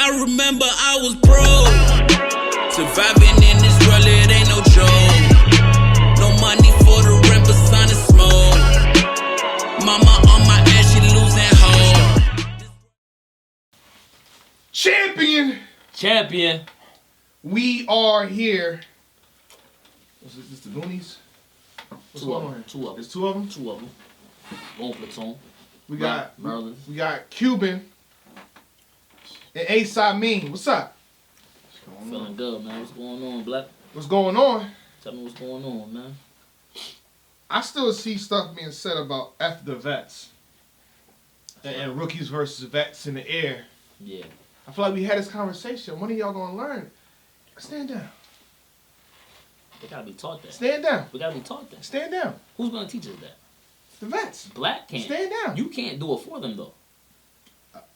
I remember I was broke. Surviving in this world, it ain't no joke. No money for the rent, but sun and smoke. Mama on my ass, she losing hope. Champion. We are here. What's this? The Goonies? What's going on here? Two of them. There's two of them? Two of them. One platoon. We got Maryland. We got Cuban and N.O.M.E. What's up? Feeling good, man. What's going on, Black? What's going on? Tell me what's going on, man. I still see stuff being said about F the vets and rookies versus vets in the air. Yeah. I feel like we had this conversation. When are y'all gonna learn? Stand down. We gotta be taught that. Stand down. We gotta be taught that. Stand down. Who's gonna teach us that? The vets. Black can't. Stand down. You can't do it for them though.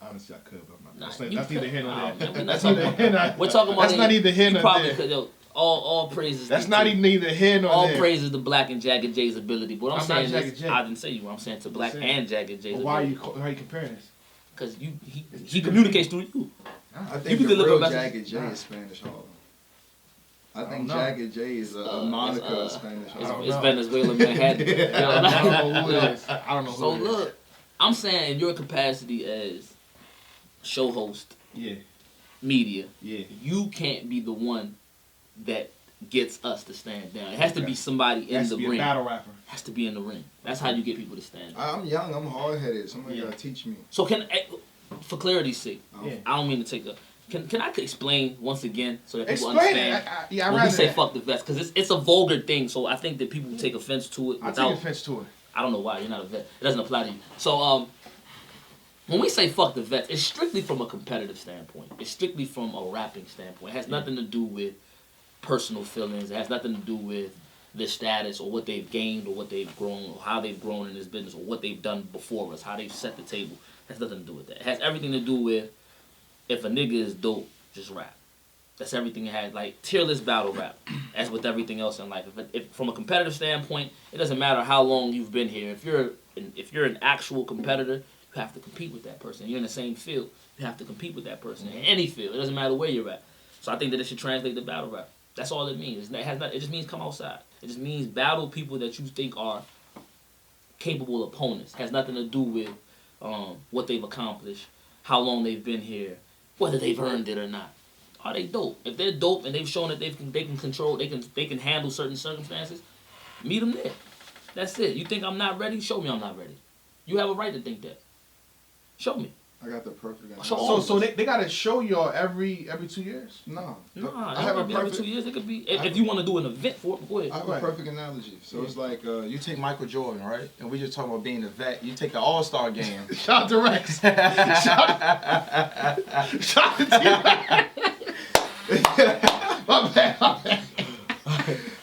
Honestly, I could, but I'm Nah, not. you That's neither here nor could. there. Nah, man, That's neither here nor We're talking about. That's not either here nor probably there. Could, yo, all praises. That's not even neither here nor all there. praises to Black and Jagged J's ability. But I'm I'm saying not is, Jagged J. I didn't say you. I'm saying to Black and Jagged J's Why ability. are you comparing this? Because he communicates through you. I You think can the deliver real message. Jagged J is Spanish Harlem. I think know. Jagged J is a moniker of Spanish Harlem. It's Venezuela Manhattan. I don't know who it is. I don't know who So it is. look, I'm saying in your capacity as show host, Yeah. media, Yeah. you can't be the one that gets us to stand down. It has to be somebody in Has the to be ring. a battle rapper. Has to be in the ring. That's how you get people to stand down. I'm young, I'm hard-headed. Somebody Yeah. gotta teach me. So for clarity's sake, Yeah. I don't mean to take a. Can I explain once again so that people Explain understand? it. I when rather we say that. fuck the vets, because it's a vulgar thing, so I think that people take offense to it. I Without, take offense to it. I don't know why, you're not a vet. It doesn't apply to you. So when we say fuck the vets, it's strictly from a competitive standpoint. It's strictly from a rapping standpoint. It has nothing to do with personal feelings. It has nothing to do with their status or what they've gained or what they've grown or how they've grown in this business or what they've done before us, how they've set the table. It has nothing to do with that. It has everything to do with if a nigga is dope, just rap. That's everything it has. Like tearless battle rap. As with everything else in life. If from a competitive standpoint, it doesn't matter how long you've been here. If you're an actual competitor, you have to compete with that person. You're in the same field. You have to compete with that person in any field. It doesn't matter where you're at. So I think that it should translate to battle rap. That's all it means. It just means come outside. It just means battle people that you think are capable opponents. It has nothing to do with what they've accomplished, how long they've been here, whether they've earned it or not. Are they dope? If they're dope and they've shown that they can control, they can handle certain circumstances, meet them there. That's it. You think I'm not ready? Show me I'm not ready. You have a right to think that. Show me. I got the perfect answer. So they gotta show y'all every 2 years? No. Nah, I have a every 2 perfect. years. It could be if you want to do an event for it. Go ahead. I have a perfect analogy. So it's like you take Michael Jordan, right? And we just talking about being a vet. You take an All-Star game. Shout out to Rex. Shout out to my bad.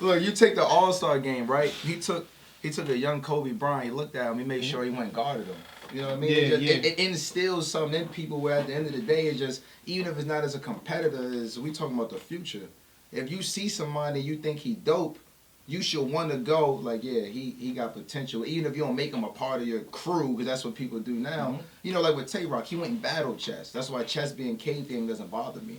Look, you take the All-Star game, right? He took a young Kobe Bryant. He looked at him. He made sure he went and guarded him. You know what I mean? It instills something in people where at the end of the day, it just, even if it's not as a competitor, is we talking about the future. If you see somebody and you think he dope, you should want to go like, yeah, he got potential. Even if you don't make him a part of your crew, because that's what people do now. Mm-hmm. You know, like with Tay-Rock, he went and battled chess. That's why chess being cave thing doesn't bother me.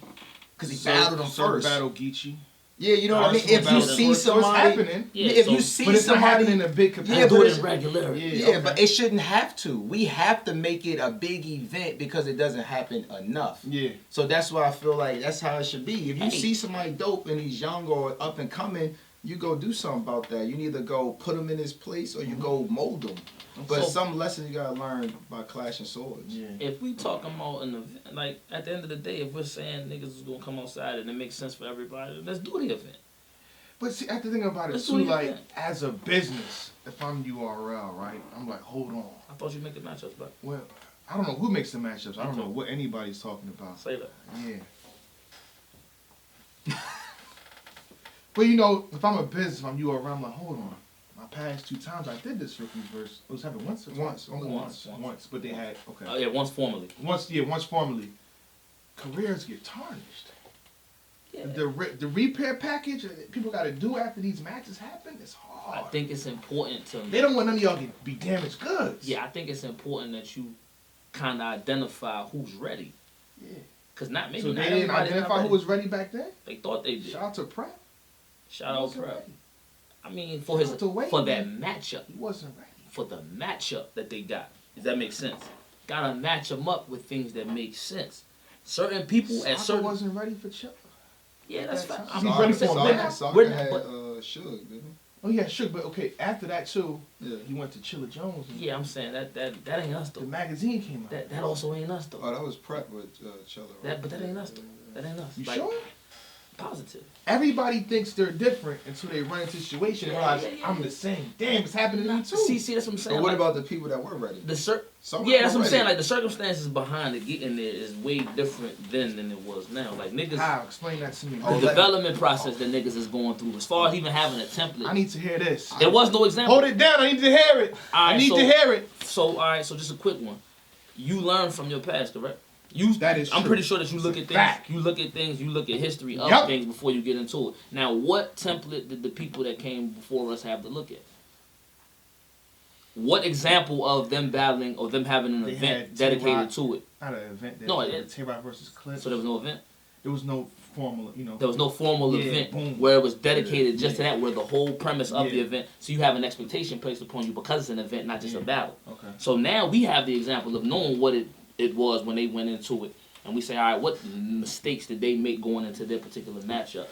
Because he battled him first. Battle Geechee. Yeah, you know what I mean? If you see So it's somebody, happening. if you see but it's not somebody happening in a big capacity. Yeah, Do but it in regularity. Yeah, but it shouldn't have to. We have to make it a big event because it doesn't happen enough. Yeah. So that's why I feel like that's how it should be. If you see somebody dope and he's young or up and coming, you go do something about that. You either go put him in his place or you go mold him. But So- some lessons you gotta learn by clashing swords. Yeah. If we talking about an event, like at the end of the day, if we're saying niggas is gonna come outside and it makes sense for everybody, let's do the event. But see, I have to think about it Let's too, do the like, event. as a business, if I'm URL, right, I'm like, hold on. I thought you'd make the matchups, but Well, I don't know who makes the matchups. I don't know what anybody's talking about. say that. Yeah. But you know, if I'm a business, if I'm URL, I'm like, hold on. My past 2 times I did this rookies verse. It was happened once. Only once. But they had okay. Oh yeah, once formally. Once formally. Careers get tarnished. Yeah. The repair package that people got to do after these matches happen is hard. I think it's important to. They don't want none of y'all to be damaged goods. Yeah, I think it's important that you kind of identify who's ready. Yeah. Cause maybe So not they didn't everybody identify who was ready back then? They thought they did. Shout out to Prep. Shout out Prep. Ready. I mean, Shout out to Wade, for that man. matchup. He wasn't ready. For the matchup that they got. Does that make sense? Gotta match them up with things that make sense. Certain people at certain. wasn't ready for Chuck. Yeah, that's fine. He's ready for a man. Soccer had Suge, didn't he? Oh yeah, Shook, but okay, after that too, he went to Chilla Jones. And Yeah, I'm saying that ain't us though. the magazine came out. That also ain't us though. Oh, that was Prep with Chilla. But that ain't us though. That ain't us. You Like, sure? Positive. Everybody thinks they're different until they run into a situation and realize I'm the same. Damn, it's happening to me too. See, that's what I'm saying. But what like, about the people that were ready? that's what I'm ready. saying. Like the circumstances behind it getting there is way different then than it was now. Like niggas. How? Explain that to me. The development process that niggas is going through, as far as even having a template. I need to hear this. There was no example. Hold it down. I need to hear it. I need to hear it. So, all right. So, just a quick one. You learn from your past, correct? That is I'm true. pretty sure that you look at things. Fact. You look at things. You look at history of things before you get into it. Now, what template did the people that came before us have to look at? What example of them battling or them having an event dedicated to it? Not an event. No, it Tay-Rock versus Clip. So there was no event. There was no formal, There was no formal event boom. where it was dedicated just to that, where the whole premise of the Yeah. event, so you have an expectation placed upon you because it's an event, not just a battle. Okay. So now we have the example of knowing what it was when they went into it, and we say, all right, what mistakes did they make going into their particular matchups?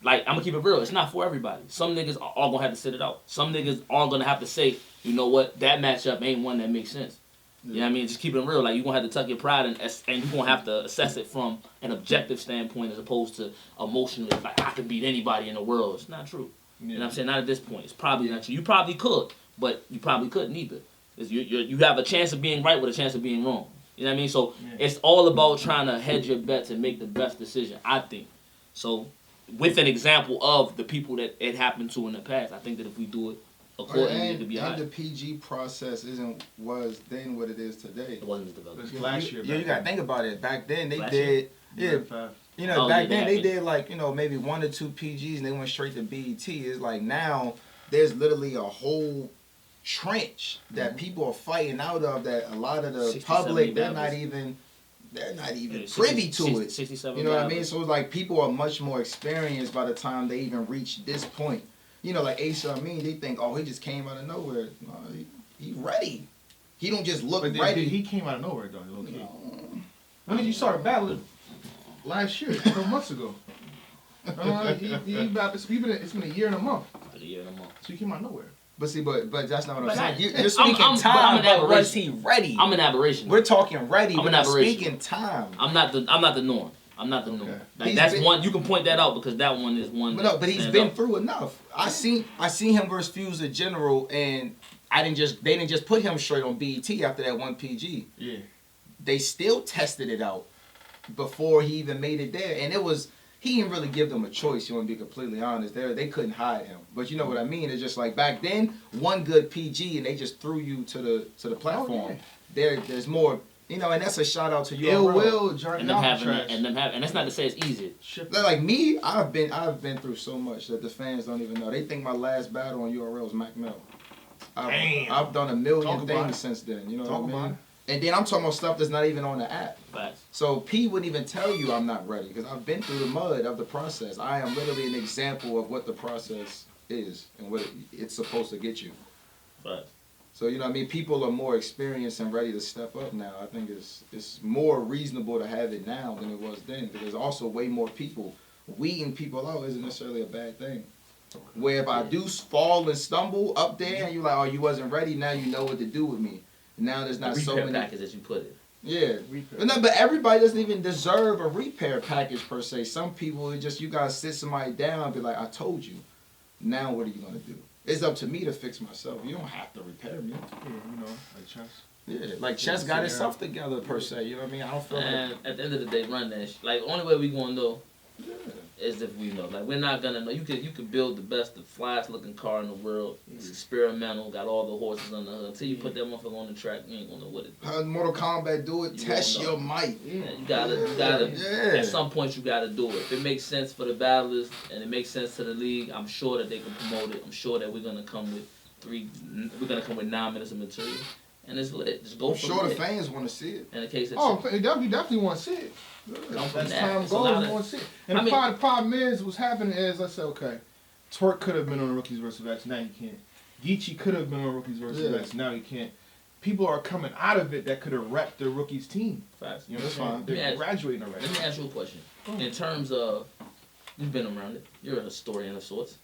Like, I'm gonna keep it real, it's not for everybody. Some niggas are gonna have to sit it out. Some niggas are gonna have to say, you know what, that matchup ain't one that makes sense. You know what I mean? Just keep it real. Like, you're going to have to tuck your pride and you're going to have to assess it from an objective standpoint as opposed to emotionally. Like, I can beat anybody in the world. It's not true. Yeah. You know what I'm saying? Not at this point. It's probably not true. You probably could, but you probably couldn't either. You have a chance of being right with a chance of being wrong. You know what I mean? So it's all about trying to hedge your bets and make the best decision, I think. So with an example of the people that it happened to in the past, I think that if we do it accordingly, it could be and the PG process was then what it is today. It wasn't as developed. Last year. You gotta think about it. Back then they Last did, year? back then they did like maybe 1 or 2 PGs and they went straight to BET. It's like now there's literally a whole trench that people are fighting out of that a lot of the 60, public 70 they're not even privy to it. 67 You know what I mean? So it's like people are much more experienced by the time they even reach this point. You know, like N.O.M.E, they think, oh, he just came out of nowhere. No, he ready. He don't just look ready. He came out of nowhere, though. No. When did you start battling? Last year, a couple months ago. It's been a year and a month. A year and a month. So he came out of nowhere. But see, but that's not what I'm saying. I'm You're speaking I'm time, an but was aberration. he ready? I'm an aberration. We're talking ready, I'm but an I'm aberration. speaking time. I'm not the norm. I'm not the norm. Like He's that's been- one you can point that out because that one is one. But he's been through enough. I seen him versus Fuse the General, and they didn't just put him straight on BET after that one PG. Yeah. They still tested it out before he even made it there, and he didn't really give them a choice. You want to be completely honest. They couldn't hide him. But you know what I mean? It's just like back then, one good PG, and they just threw you to the platform. There's more. And that's a shout out to you. Ill Will, and them having and that's not to say it's easy. Like me, I've been through so much that the fans don't even know. They think my last battle on URL was Mac Mel. I've done a million things since then. You know what I mean? And then I'm talking about stuff that's not even on the app. Facts. So P wouldn't even tell you I'm not ready because I've been through the mud of the process. I am literally an example of what the process is and what it's supposed to get you. Facts. So, you know what I mean? People are more experienced and ready to step up now. I think it's more reasonable to have it now than it was then. Because there's also way more people. Weeding people out isn't necessarily a bad thing. Where if I do fall and stumble up there and you're like, oh, you wasn't ready, now you know what to do with me. Now there's not so many. package as you put it. Yeah. But everybody doesn't even deserve a repair package per se. Some people, you gotta sit somebody down and be like, I told you. Now what are you gonna do? It's up to me to fix myself. You don't have to repair me. Yeah, like Chess. Yeah, like Chess got himself together per se. You know what I mean? I don't feel like. At the end of the day, run that shit. Like, only way we gonna know is if we know. Like, we're not gonna know. You could build the flyest looking car in the world. It's experimental. Got all the horses on the hood. Until you put that motherfucker on the track, you ain't gonna know what it. How Mortal Kombat do it? Test your might. Yeah, you gotta. Yeah. At some point, you gotta do it. If it makes sense for the battlers and it makes sense to the league, I'm sure that they can promote it. I'm sure that we're gonna come with 9 minutes of material, and it's lit. Just go. I'm sure the fans want to see it. In the case that you definitely want to see it. As time goes, you want to see it. And the problem is, what's happening is, let's say, okay, Twerk could have been on Rookies vs. Vets, now you can't. Geechee could have been on Rookies vs. Vets, now you can't. People are coming out of it that could have repped their Rookies team. Facts. You know what I'm saying? They're graduating already. Let me ask you a question. In terms of, you've been around it. You're a historian of sorts.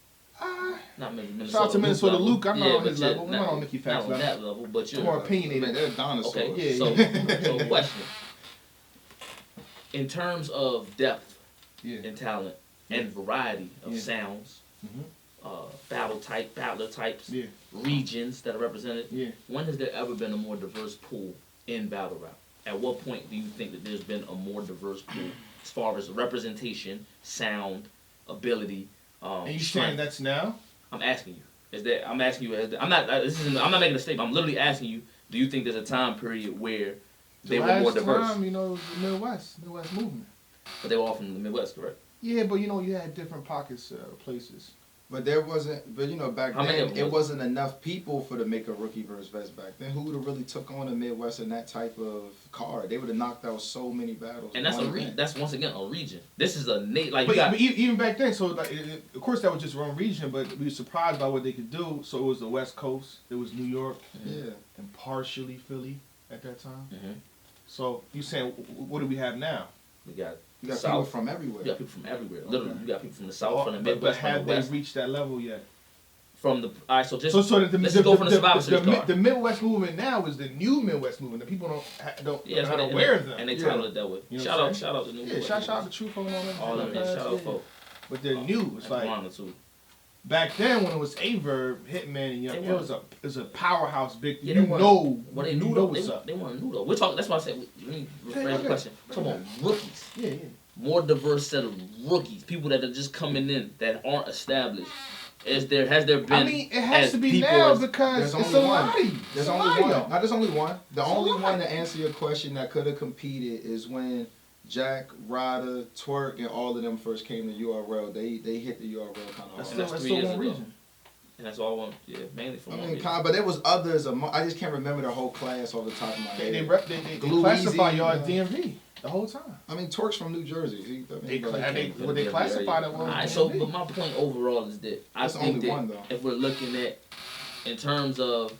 Not Minnesota. Shout out to Minnesota Luke. I'm not on his level. level. I'm not on Nicky Facts level. Not on that level, but you're more opinionated. They're dinosaurs. Okay, so question. In terms of depth and talent and variety of sounds, battler types, regions that are represented, when has there ever been a more diverse pool in battle rap? At what point do you think that there's been a more diverse pool as far as representation, sound, ability? And you saying that's now? I'm asking you. I'm asking you. I'm not making a statement. I'm literally asking you. Do you think there's a time period where they were more diverse? Last time, you know, the Midwest movement. But they were all from the Midwest, correct? Yeah, but you know, you had different pockets, places. But there wasn't. But you know, back then it wasn't enough people for to make a Rookie versus Vets back then. Who would have really took on the Midwest in that type of card? They would have knocked out so many battles. And that's that's once again a region. This is a like. But even back then, so like, of course that was just one region, but we were surprised by what they could do. So it was the West Coast, it was New York, and partially Philly at that time. So you saying, what do we have now? We got. You got people from everywhere. You got people from everywhere. Literally, you got people from the South, from the Midwest, but have they reached that level yet? From the let's just go from the Survivor Series card. The Midwest movement now is the new Midwest movement. The people don't not aware of them. And they titled it that way. You know shout out to new. Yeah, shout out to Truth on all them. Shout out folks. But they're new. It's like back then when it was Averb, Hitman, and Young, it was a powerhouse big. Yeah, they knew what's up. They want to know though. We're talking. That's why I said. Let me rephrase the question. Come on, rookies. Yeah. More diverse set of rookies, people that are just coming in that aren't established. Has there been? I mean, it has to be now because it's a lot. There's only one. No, there's only one. The only one to answer your question that could have competed is when Jack, Ryder, Twerk, and all of them first came to URL. They hit the URL kind of hard. That's 3 years ago. And that's all one. Yeah, mainly from. I mean, but there was others. I just can't remember the whole class off the top of my head. They classify y'all as DMV. The whole time. I mean, Twerk's from New Jersey. They classified it. Alright, so but my point overall is that I think that if we're looking at in terms of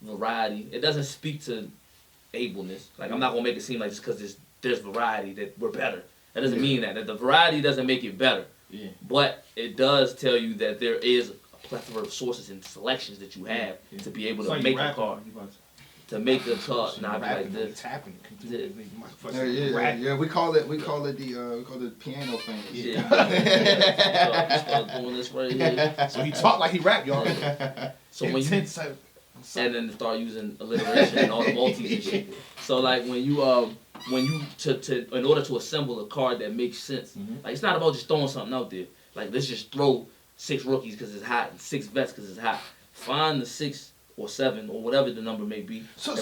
variety, it doesn't speak to ableness. Like I'm not gonna make it seem like just because there's variety that we're better. That doesn't mean that the variety doesn't make it better. Yeah. But it does tell you that there is a plethora of sources and selections that you have to be able to make a card. To make a card not like this. Tapping. Yeah. We call it the piano thing. Yeah. So start doing this right here. So he talked like he rapped, y'all. So when you and then start using alliteration and all the multis and shit. So like when you in order to assemble a card that makes sense, like it's not about just throwing something out there. Like let's just throw 6 rookies because it's hot and 6 vets because it's hot. Find the 6 or 7 or whatever the number may be. So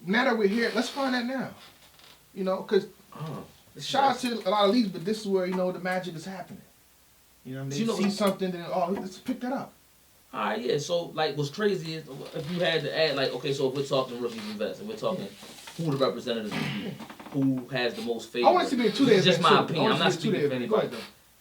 now that we're here, let's find that now. You know, because shout out to a lot of leagues, but this is where the magic is happening. You know, they see something, then let's pick that up. All right, yeah. So like, what's crazy is if you had to add like, okay, so if we're talking rookies and vets, and we're talking who the representatives would be, who has the most favor. I want it to be a 2 days. It's just my opinion. I'm not speaking for anybody.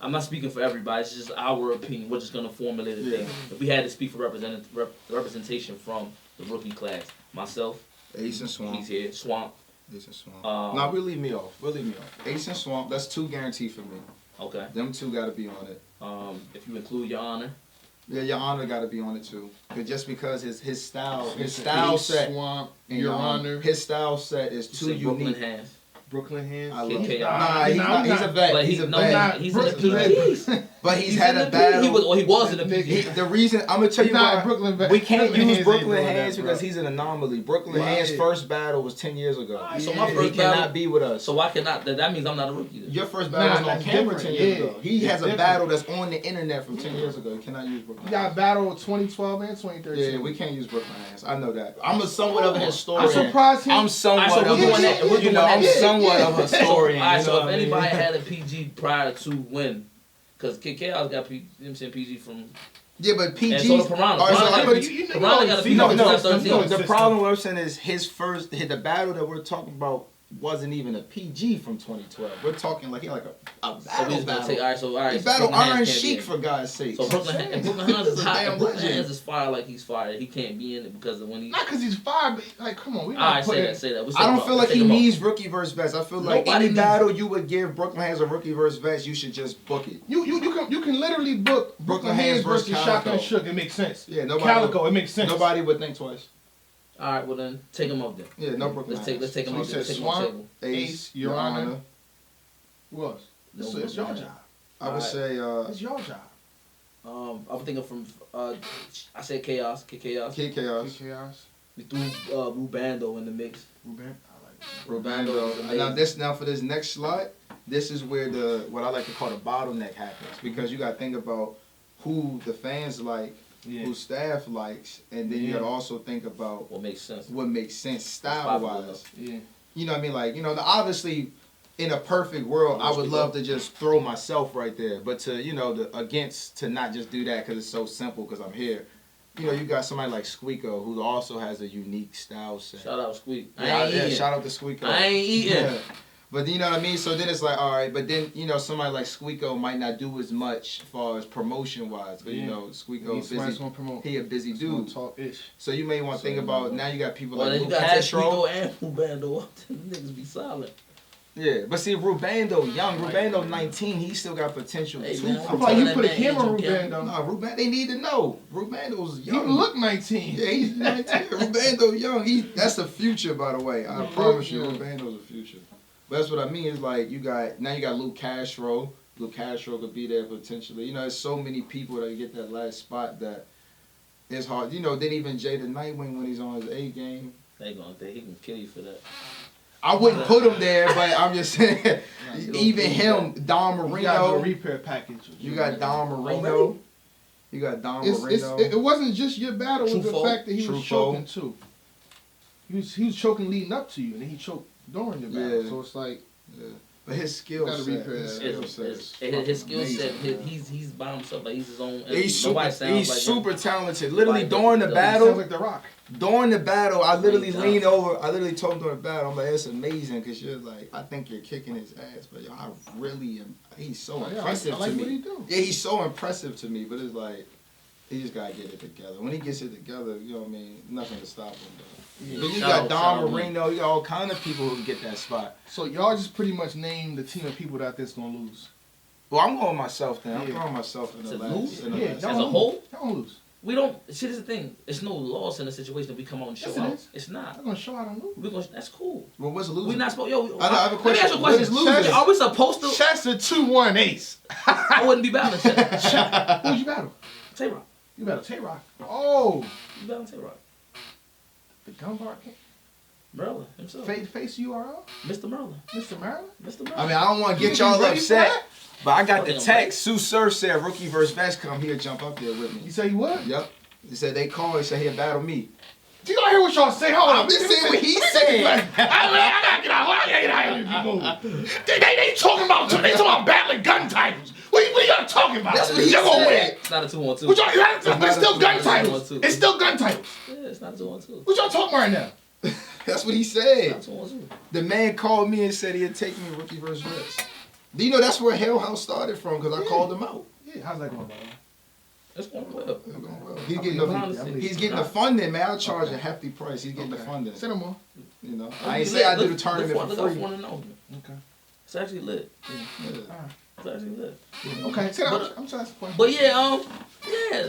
I'm not speaking for everybody. It's just our opinion. We're just gonna formulate a thing. If we had to speak for representation from the rookie class, myself, Ace and Swamp. He's here. Swamp. Ace and Swamp. No, we'll leave me off. Ace and Swamp. That's 2 guaranteed for me. Okay. Them 2 got to be on it. If you include Your Honor. Yeah, Your Honor got to be on it too. Just because his style set, Swamp, Your Honor, his style set is too unique. Brooklyn Hands. I love him. Nah, he's a vet. He's a vet. He's in the PGs. But he's had a battle. He was in the PGs. The reason, I'm going to tell you why we can't use Brooklyn Hands because he's an anomaly. Brooklyn Hands' first battle was 10 years ago. So my first he cannot be with us. So why cannot? That means I'm not a rookie then. Your first battle was on camera 10 years ago. He has a battle that's on the internet from 10 years ago. You cannot use Brooklyn Hands. You got a battle 2012 and 2013. Yeah, we can't use Brooklyn Hands. I know that. I'm somewhat of a historian. I'm surprised I'm somewhat of a historian. Alright, so if anybody had a PG prior to when, because Chaos got PG from. Yeah, but PG. And so the Piranha. Piranha got a PG from 2013. The problem with I'm saying is the battle that we're talking about wasn't even a PG from 2012. We're talking like he like a battle. All right. He battled Iron Sheik for God's sake. So Brooklyn Hans is hot. Brooklyn Hans is fire like he's fired. He can't be in it because of when he. Not because he's fired, but like, come on, we not say that. I don't feel like he needs rookie versus vets. I feel like any battle you would give Brooklyn Hans a rookie versus vets, you should just book it. You can literally book Brooklyn Hans versus Shotgun Shook. It makes sense. Yeah, Calico. It makes sense. Nobody would think twice. All right, well then take him up then. Yeah, no Brooklyn. Let's take him up. He said Swamp, Ace, Your Honor. Who else? It's your job. I would say it's your job. I'm thinking from I said Chaos, Kid Chaos. We threw Rubando in the mix. Rubando. Now for this next slot, this is where what I like to call the bottleneck happens, because you got to think about who the fans like. Yeah. Who staff likes, and then you gotta also think about what makes sense style wise. Yeah, you know what I mean. Like, you know, obviously, in a perfect world, I would love to just throw myself right there, but to to not just do that because it's so simple because I'm here. You know, you got somebody like Squeako who also has a unique style set. Shout out Squeak. Shout out to Squeako. I ain't eating. Yeah. But you know what I mean? So then it's like, all right, but then, you know, somebody like Squeako might not do as much as far as promotion-wise. But, you know, Squeako's busy. He a busy dude. So you may want to think about, now you got people like Squeako and Rubando. Niggas be solid. Yeah, but see, Rubando, young, Rubando 19, he still got potential too. I thought you put a camera on Rubando. Nah, Rubando, they need to know. Rubando's young. He look 19. Yeah, he's 19. Rubando young. That's the future, by the way. I promise you, Rubando's the future. But that's what I mean is like you got Luke Castro. Luke Castro could be there potentially. You know, there's so many people that get that last spot that it's hard. You know, then even Jay the Nightwing when he's on his A game. He can kill you for that. I wouldn't put him there, but I'm just saying. Even him, Don Marino. You got a repair package. You got Don Marino. You got Don Marino. It wasn't just your battle with the fact that he was choking too. He was choking leading up to you, and then he choked during the battle. Yeah. So it's like, but his skill set, his skill set, he's by himself. Like he's his own. He's super talented. Literally during the battle, sounds like The Rock. During the battle, I literally leaned over. I literally told him during the battle, I'm like, it's amazing because you're like, I think you're kicking his ass, but yo, I really am. He's so impressive to me. What he do. Yeah, he's so impressive to me. But it's like, he just gotta get it together. When he gets it together, you know what I mean. Nothing to stop him. Yeah. But you got Don Marino, you got all kind of people who can get that spot. So y'all just pretty much named the team of people that that's gonna lose. Well, I'm going myself then. I'm throwing myself in the last. As a whole, y'all lose. We don't. Shit is the thing. It's no loss in a situation that we come out and show out. It's not. We're gonna show out and lose. That's cool. Well, what's losing? We're not supposed. Yo, I have a question. Let me ask you a question. Are we supposed to? Chester 2-1 Ace. I wouldn't be battling Chester. Who'd you battle? Tay-Rock. You battle Tay-Rock. Oh. You battle Tay-Rock. The Gunbar King. Merlin himself. Face URL? Mr. Merlin. Mr. Merlin? Mr. Merlin. I mean, I don't want to get y'all upset, but I got the text. Sue Surf said rookie versus Vets come here, jump up there with me. You say he would? Yep. He said they called. He said he'll battle me. Do you hear what y'all say? Hold on. I'm just saying what he said. I gotta get out. I gotta get out of here. They talking about battling gun titles. What y'all talking about? That's what he said. It's not a 2-on-2. It's still gun titles. It's still gun titles. Yeah, it's not a 2-on-2. What y'all talking right now? That's what he said. It's not a 2-on-2. The man called me and said he'd take me rookie versus Vets. Do you know that's where Hell House started from? Because I called him out. Yeah, how's that going, man? It's going well. He's getting the funding, man. I'll charge a hefty price. He's getting the funding. Say no more. You know, I ain't say I do the tournament for free. Okay. It's actually lit. It's actually lit. Okay, I'm trying to point. But yeah,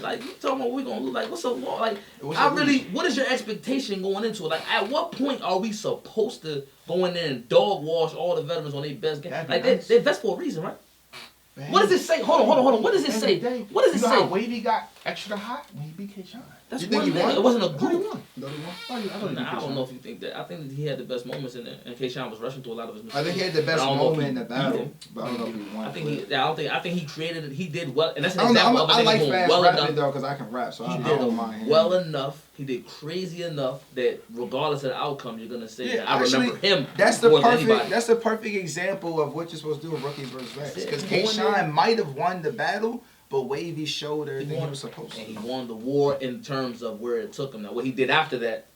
like you talking about we gonna look like what's up? Like what is your expectation going into it? Like at what point are we supposed to go in there and dog wash all the veterans on their best game? Like they're best for a reason, right? What does it say? Hold on. What does it say? What does it say? Wavy got extra hot when he beat K-Shine. That's one thing. It wasn't a group. I don't know if you think that. I think that he had the best moments in it, and K-Shine was rushing through a lot of his mistakes. I think he had the best moment in the battle, but I don't know if he won. I think he created it. He did well, and that's an example of I like fast well rapping though, because I can rap, so I don't mind him. Well enough. He did crazy enough that regardless of the outcome, you're gonna say, I remember him. That's the perfect example of what you're supposed to do in rookies versus vets. Because K-Shine might have won the battle, but Wavy showed everything he was supposed to. And he won the war in terms of where it took him. Now, what he did after that,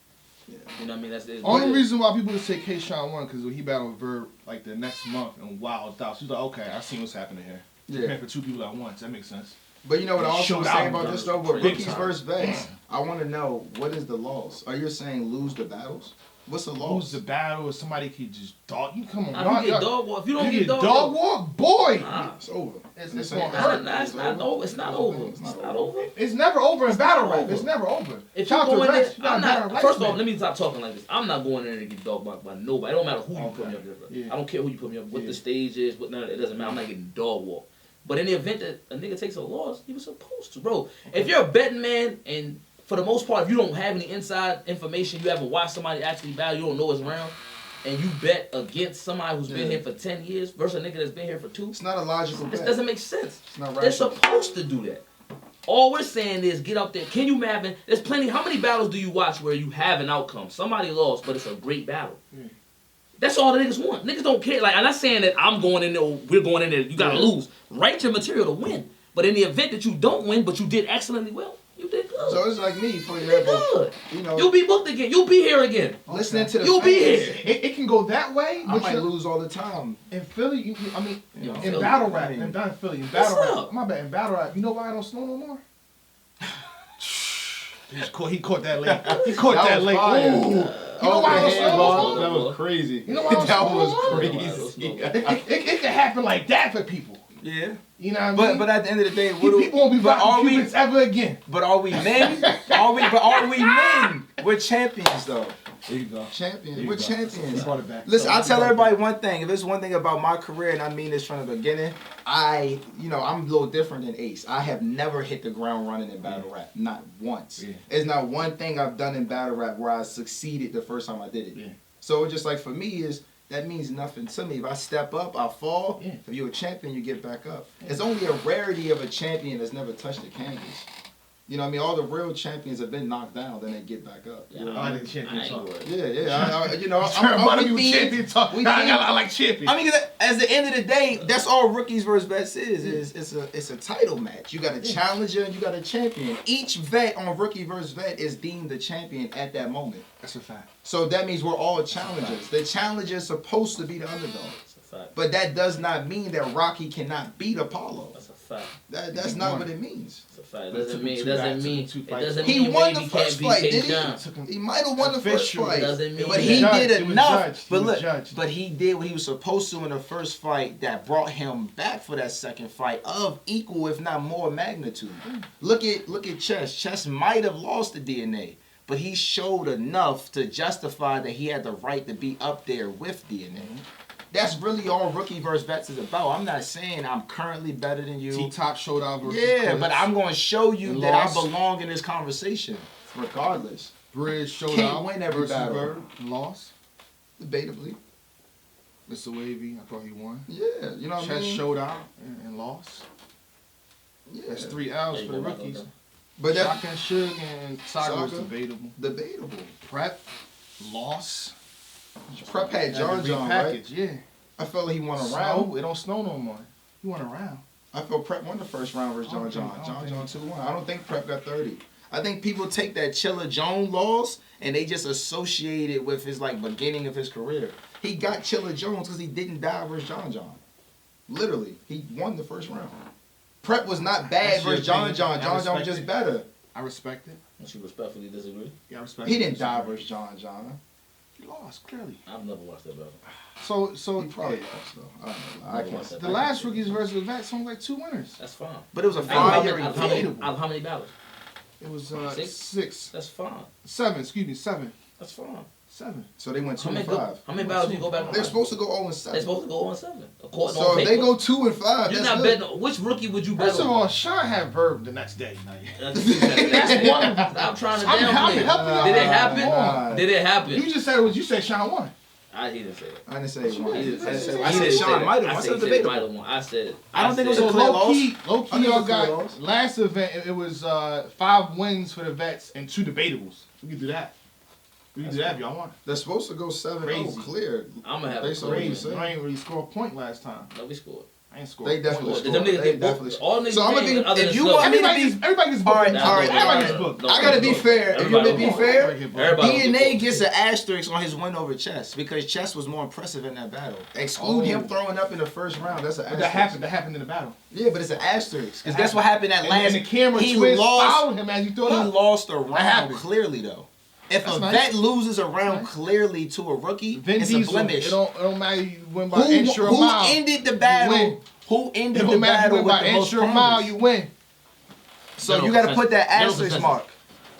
Yeah. You know what I mean? That's the only reason why people would say K-Shine won because when he battled Verb like the next month and Wild Out, she was like, okay, I see what's happening here. Yeah. For two people at once, that makes sense. But you know what I also was saying about this though, with rookies versus vets, I want to know what is the loss? Are you saying lose the battles? What's the loss? Lose the battle, or somebody could just dog. You come on, if you get dog walk, if you don't get dog walk, boy, it's over. It's gonna hurt. It's not over. It's not over. It's never over in battle rap. It's never over. If you go in there, I'm not. First of all, let me stop talking like this. I'm not going in there to get dog walked by nobody. It don't matter who you put me up there. Yeah. I don't care who you put me up. What the stage is. What none of it doesn't matter. I'm not getting dog walked. But in the event that a nigga takes a loss, he was supposed to, bro. If you're a betting man, and for the most part, if you don't have any inside information, you haven't watched somebody actually battle, you don't know what's around, and you bet against somebody who's been here for 10 years versus a nigga that's been here for 2. It's not a logical bet. It doesn't make sense. It's not right. They're supposed to do that. All we're saying is get out there. Can you imagine? There's plenty. How many battles do you watch where you have an outcome? Somebody lost, but it's a great battle. That's all the niggas want. Niggas don't care. Like, I'm not saying that I'm going in there, we're going in there, you gotta lose. Write your material to win. But in the event that you don't win, but you did excellently well, you did good. So it's like me, for you did good. You know, you'll be booked again. You'll be here again. Listening to the You'll be here. It can go that way. I might lose all the time. In Philly, I mean, in Philly, battle rap, and not in Philly, in battle rap. My bad, in battle rap. You know why I don't snow no more? He caught that late. He caught that late. Ooh. You know why I don't snow no more? That was crazy. You know why that was crazy. It can happen like that for people. Yeah. You know what I mean? But at the end of the day, people won't be fighting Cubans ever again. But are we men? Are we men? We're champions though. There you go. Champions. We're champions. Back. Listen, I'll tell everybody one thing. If there's one thing about my career, and I mean this from the beginning, I'm a little different than Ace. I have never hit the ground running in battle rap. Not once. Yeah. There's not one thing I've done in battle rap where I succeeded the first time I did it. Yeah. So just like for me that means nothing to me. If I step up, I fall. Yeah. If you're a champion, you get back up. Yeah. It's only a rarity of a champion that's never touched the canvas. You know what I mean? All the real champions have been knocked down, then they get back up. Yeah, I like champion talk. Yeah. I like champions. I mean, at the end of the day, that's all rookies versus vets is. It's a title match. You got a challenger and you got a champion. Each vet on rookie versus vet is deemed the champion at that moment. That's a fact. So that means we're all challengers. The challenger is supposed to be the underdog. That's a fact. But that does not mean that Rocky cannot beat Apollo. That's a fact. That's not what it means. It doesn't mean he won the first fight, did he? He might have won the first fight, but he did enough. But look, but he did what he was supposed to in the first fight that brought him back for that second fight of equal, if not more, magnitude. Look at Chess. Chess might have lost the DNA, but he showed enough to justify that he had the right to be up there with DNA. That's really all rookie versus vets is about. I'm not saying I'm currently better than you. T-Top showdown versus but I'm going to show you that I belong in this conversation, regardless. Bridge showdown. Can't win every battle. Bird, lost. Debatably. Mr. Wavy, I thought he won. Yeah, you know what I mean? Chess showdown and lost. Yeah. That's 3 L's for the rookies. But Shaka and Suge and Saga was debatable. Prep, loss. Prep had John, right? Yeah. I felt like he won a round. It don't snow no more. He won a round. I felt Prep won the first round versus John. John 2-1. I don't think Prep got 30. I think people take that Chilla Jones loss and they just associate it with his beginning of his career. He got Chilla Jones because he didn't die versus John. Literally, he won the first round. Prep was not bad versus John. John was just better. I respect it. Don't you respectfully disagree? Yeah, I respect it. He didn't die versus John. He lost, clearly. I've never watched that battle. So he probably lost though. I can't. The last rookies versus vets only 2 winners. That's fine. But it was a fire. How many battles? It was 6. That's fine. 7. Excuse me, 7. That's fine. 7. So they went 2-5. How many battles do you go back? They're supposed to go 0-7. They're supposed to go 0-7. So if they go 2-5, you're not betting. Which rookie would you bet? First of all, Sean had Verb the next day. That's one. I'm trying to downplay. Did it happen? Did it happen? You just said it was. You said Sean won. He didn't say it. I didn't say he won. I said Sean might have. I said debatable. I said. I don't think it was a clear loss. Low key, y'all got last event. It was 5 wins for the vets and 2 debatables. We can do that. We do that if y'all want. They're supposed to go 7-0 clear. I'm gonna have crazy. I ain't really score a point last time. No, we scored. I ain't scored. They definitely scored. They definitely scored. All niggas. So I'm gonna be. If you want me to be, everybody gets booked. Everybody gets booked. I gotta be fair. If you want to be fair, DNA gets an asterisk on his win over Chess because Chess was more impressive in that battle. Exclude him throwing up in the first round. That's an asterisk. That happened in the battle. Yeah, but it's an asterisk. Because guess what happened at last? And the camera twist followed him as he threw it up. He lost a round clearly though. If a vet loses a round clearly to a rookie, it's a blemish. It don't matter you win by inch or a mile. Who ended the battle? Who ended the battle with the most points? You win. So you got to put that asterisk mark.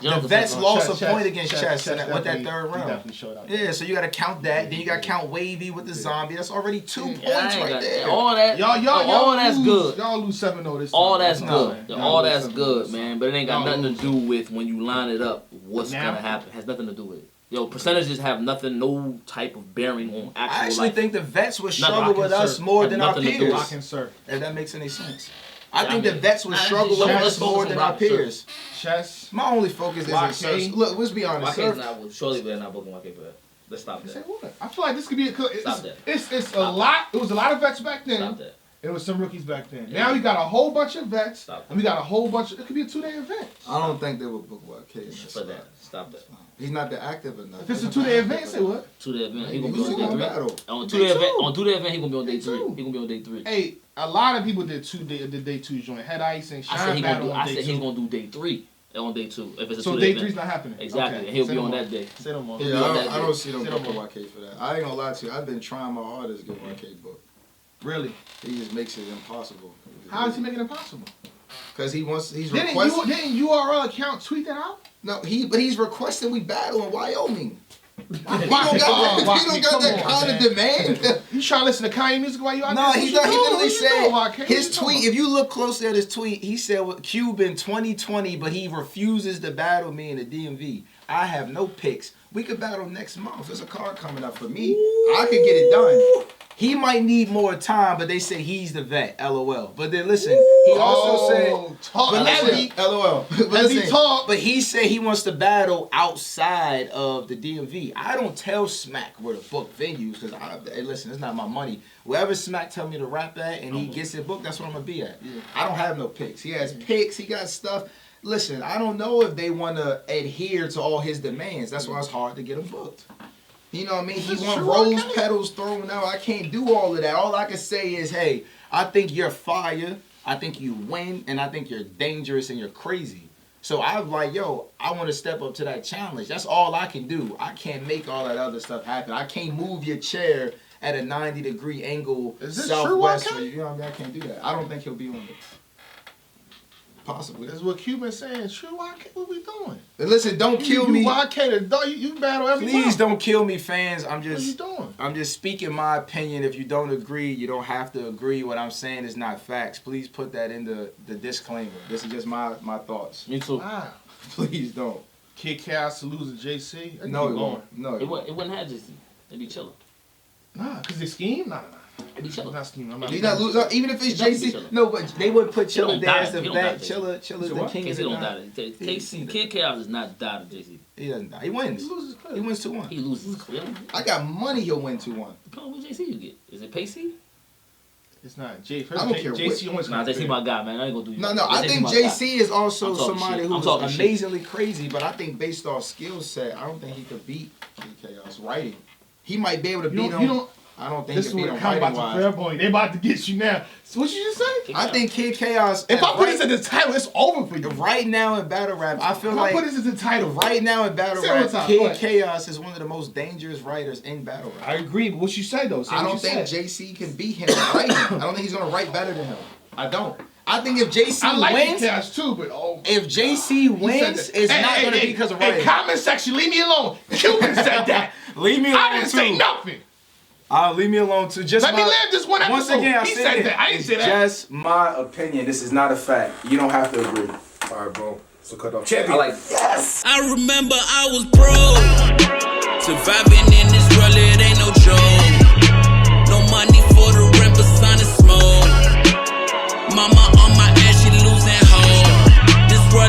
The vets lost a point against Chess with that third round. Yeah, so you got to count that. Then you got to count Wavy with the zombie. That's already 2 points right there. All that, all that's good. Y'all lose 7-0 this time. All that's good. All that's good, man. But it ain't got nothing to do with when you line it up. What's gonna happen? It has nothing to do with it. Yo, percentages have nothing, no type of bearing on actual life. I actually think the vets would struggle with us more than our peers. If that makes any sense. I think the vets would struggle with us more than our peers. Chess. My only focus is Surf. Look, let's be honest. Surely they're not booking YK for that. Let's stop that. I feel like this could be Stop that. It's a lot. It was a lot of vets back then. Stop that. It was some rookies back then. Now we got a whole bunch of vets, and we got a whole bunch of. It could be a 2-day event. I don't think they would book YK. For that. Stop that. He's not that active enough. If it's a 2-day event, say what? 2-day event, he gonna be on day 3. On 2-day event, he gonna be on day 3. He gonna be on day 3. Hey, a lot of people did day 2 joint. Head Ice and Shine battle on day 2. I said he's gonna do day 3 on day 2. If it's a 2-day so day event. 3's not happening. Exactly, okay. and he'll be on that day. Say no more. Yeah, I don't see no booking YK for that. I ain't gonna lie to you. I've been trying my hardest to get YK booked. Really? He just makes it impossible. How is he making it impossible? Because he's requesting. Didn't URL account tweet that out? No, he's requesting we battle in Wyoming. He don't got that kind of demand. You trying to listen to Kanye music while you out there? No, he literally said his tweet. If you look closely at his tweet, he said with Cuban 2020, but he refuses to battle me in the DMV. I have no picks. We could battle next month. There's a card coming up for me. I could get it done. He might need more time, but they say he's the vet. LOL. But then listen, he also said, LOL. But he said he wants to battle outside of the DMV. I don't tell Smack where to book venues because listen, it's not my money. Wherever Smack tell me to rap at and he gets it booked, that's where I'm gonna be at. Yeah. I don't have no picks. He has picks. He got stuff. Listen, I don't know if they want to adhere to all his demands. That's why it's hard to get him booked. You know what I mean? He want rose petals thrown out. I can't do all of that. All I can say is, hey, I think you're fire. I think you win. And I think you're dangerous and you're crazy. So I'm like, yo, I want to step up to that challenge. That's all I can do. I can't make all that other stuff happen. I can't move your chair at a 90-degree angle southwest. You know what I mean? I can't do that. I don't think he'll be on it. Possibly. That's what Cuban's saying. True, what we doing? And listen, don't kill me. You battle every Please month. Don't kill me, fans. What are you doing? I'm just speaking my opinion. If you don't agree, you don't have to agree. What I'm saying is not facts. Please put that in the disclaimer. This is just my thoughts. Me too. Wow. Please don't. Kid Chaos to lose to JC? No, it won't. No, it wouldn't have JC. It'd be chilling. Nah, because they scheme? Nah. It'd be chilling. Not scheme. He's not losing. Even if it's JC. No, but they would put Chilla there as the vet. Chilla the king of the night. KC, Kid Chaos does not die to JC. He doesn't die. He wins. He wins 2-1. He loses clearly. I got money he'll win 2-1. Depending on what JC you get. Is it Pacey? It's not. I don't care. JC always JC my guy, man. I ain't gonna do you. No. I think JC is also somebody who's amazingly crazy, but I think based off skill set, I don't think he could beat Kid Chaos writing. He might be able to beat him. I don't think he could beat him writing-wise. They about to get you now. So what you just say? I think Kid Chaos. If I put this in the title, it's over for you. Right now in battle rap, I feel like. I put this in the title. Right now in battle rap, Kid Chaos is one of the most dangerous writers in battle rap. I agree, but what you say though? I don't think JC can beat him writing. I don't think he's gonna write better than him. I don't. I think if JC wins, Chaos too, but if JC wins, it's not gonna be because of writing. Comment section, leave me alone. Cuban said that. Leave me alone. I didn't say nothing. Leave me alone too. Let me live this one episode. Once again, he said that. I didn't say that. Just my opinion. This is not a fact. You don't have to agree. All right, bro. So cut off. Champion. Yes. I remember I was broke, surviving in this world.